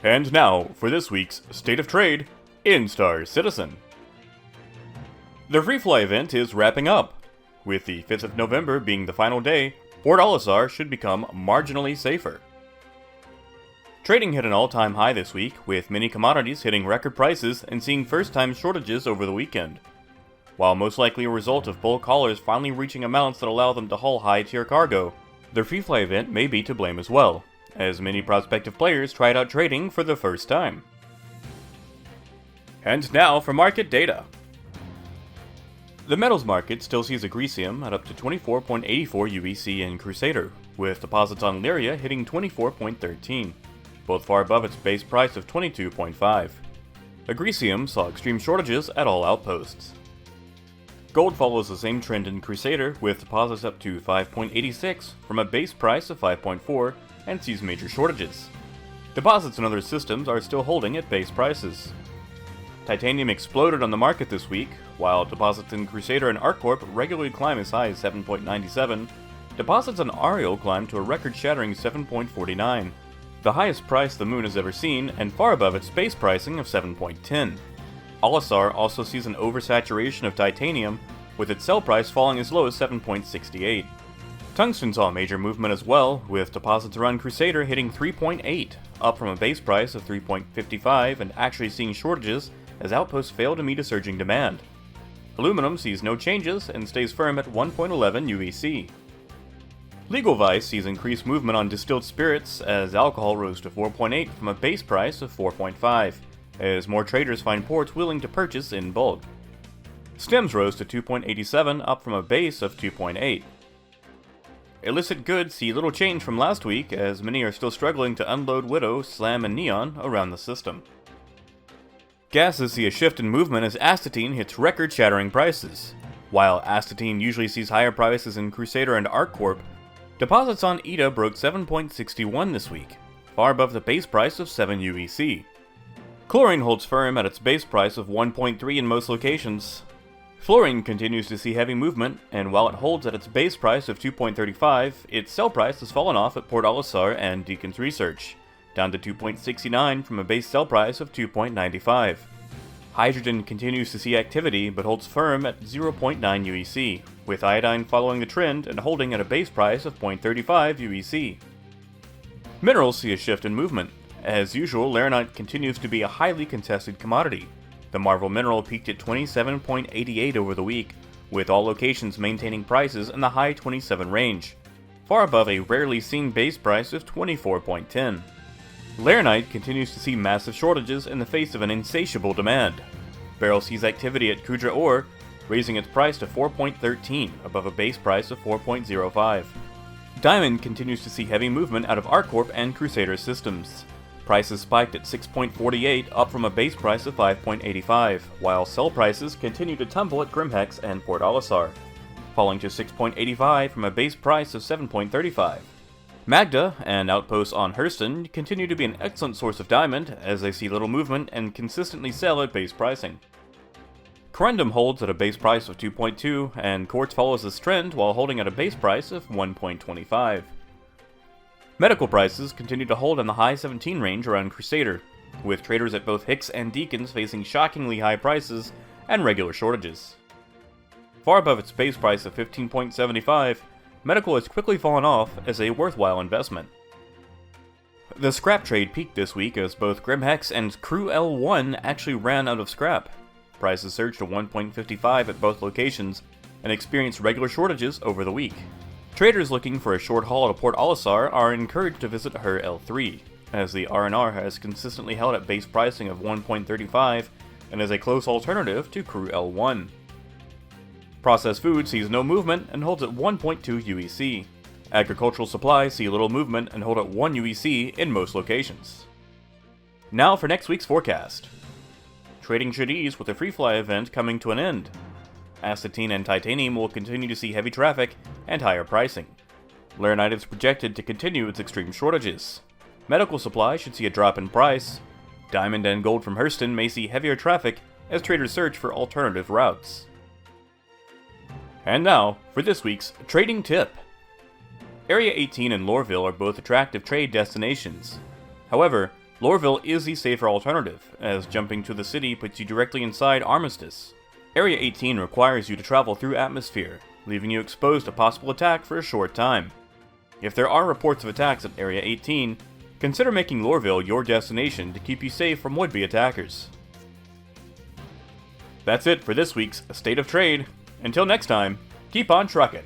And now, for this week's State of Trade in Star Citizen. The Free Fly event is wrapping up. With the 5th of November being the final day, Port Olisar should become marginally safer. Trading hit an all-time high this week, with many commodities hitting record prices and seeing first-time shortages over the weekend. While most likely a result of bulk haulers finally reaching amounts that allow them to haul high-tier cargo, the Free Fly event may be to blame as well, as many prospective players tried out trading for the first time. And now for market data. The metals market still sees Agricium at up to 24.84 UEC in Crusader, with deposits on Lyria hitting 24.13, both far above its base price of 22.5. Agricium saw extreme shortages at all outposts. Gold follows the same trend in Crusader, with deposits up to 5.86 from a base price of 5.4 and sees major shortages. Deposits in other systems are still holding at base prices. Titanium exploded on the market this week, while deposits in Crusader and ArcCorp regularly climb as high as 7.97, deposits on Ariel climb to a record-shattering 7.49, the highest price the Moon has ever seen and far above its base pricing of 7.10. Olisar also sees an oversaturation of titanium, with its sell price falling as low as 7.68. Tungsten saw a major movement as well, with deposits around Crusader hitting 3.8, up from a base price of 3.55 and actually seeing shortages as outposts fail to meet a surging demand. Aluminum sees no changes and stays firm at 1.11 UEC. Legal Vice sees increased movement on distilled spirits as alcohol rose to 4.8 from a base price of 4.5, as more traders find ports willing to purchase in bulk. Stems rose to 2.87, up from a base of 2.8. Illicit goods see little change from last week, as many are still struggling to unload Widow, Slam, and Neon around the system. Gases see a shift in movement as astatine hits record-shattering prices. While astatine usually sees higher prices in Crusader and ArcCorp, deposits on ETA broke 7.61 this week, far above the base price of 7 UEC. Chlorine holds firm at its base price of 1.3 in most locations. Fluorine continues to see heavy movement, and while it holds at its base price of 2.35, its sell price has fallen off at Port Olisar and Deacon's Research, down to 2.69 from a base sell price of 2.95. Hydrogen continues to see activity, but holds firm at 0.9 UEC, with iodine following the trend and holding at a base price of 0.35 UEC. Minerals see a shift in movement. As usual, Laranite continues to be a highly contested commodity. The Marvel mineral peaked at 27.88 over the week, with all locations maintaining prices in the high 27 range, far above a rarely seen base price of 24.10. Laranite continues to see massive shortages in the face of an insatiable demand. Beryl sees activity at Kudra Ore, raising its price to 4.13, above a base price of 4.05. Diamond continues to see heavy movement out of ArcCorp and Crusader systems. Prices spiked at 6.48, up from a base price of 5.85, while sell prices continue to tumble at Grimhex and Port Olisar, falling to 6.85 from a base price of 7.35. Magda and outposts on Hurston continue to be an excellent source of diamond, as they see little movement and consistently sell at base pricing. Corundum holds at a base price of 2.2, and Quartz follows this trend while holding at a base price of 1.25. Medical prices continue to hold in the high 17 range around Crusader, with traders at both Hicks and Deacons facing shockingly high prices and regular shortages. Far above its base price of 15.75, medical has quickly fallen off as a worthwhile investment. The scrap trade peaked this week as both Grimhex and Crew L1 actually ran out of scrap. Prices surged to 1.55 at both locations and experienced regular shortages over the week. Traders looking for a short haul to Port Olisar are encouraged to visit her L3, as the R&R has consistently held at base pricing of 1.35 and is a close alternative to Crew L1. Processed food sees no movement and holds at 1.2 UEC. Agricultural supplies see little movement and hold at 1 UEC in most locations. Now for next week's forecast. Trading should ease with the Free Fly event coming to an end. Astatine and titanium will continue to see heavy traffic and higher pricing. Laranite is projected to continue its extreme shortages. Medical supply should see a drop in price. Diamond and gold from Hurston may see heavier traffic as traders search for alternative routes. And now, for this week's trading tip. Area 18 and Lorville are both attractive trade destinations. However, Lorville is the safer alternative, as jumping to the city puts you directly inside Armistice. Area 18 requires you to travel through atmosphere, leaving you exposed to possible attack for a short time. If there are reports of attacks at Area 18, consider making Lorville your destination to keep you safe from would-be attackers. That's it for this week's State of Trade. Until next time, keep on truckin'.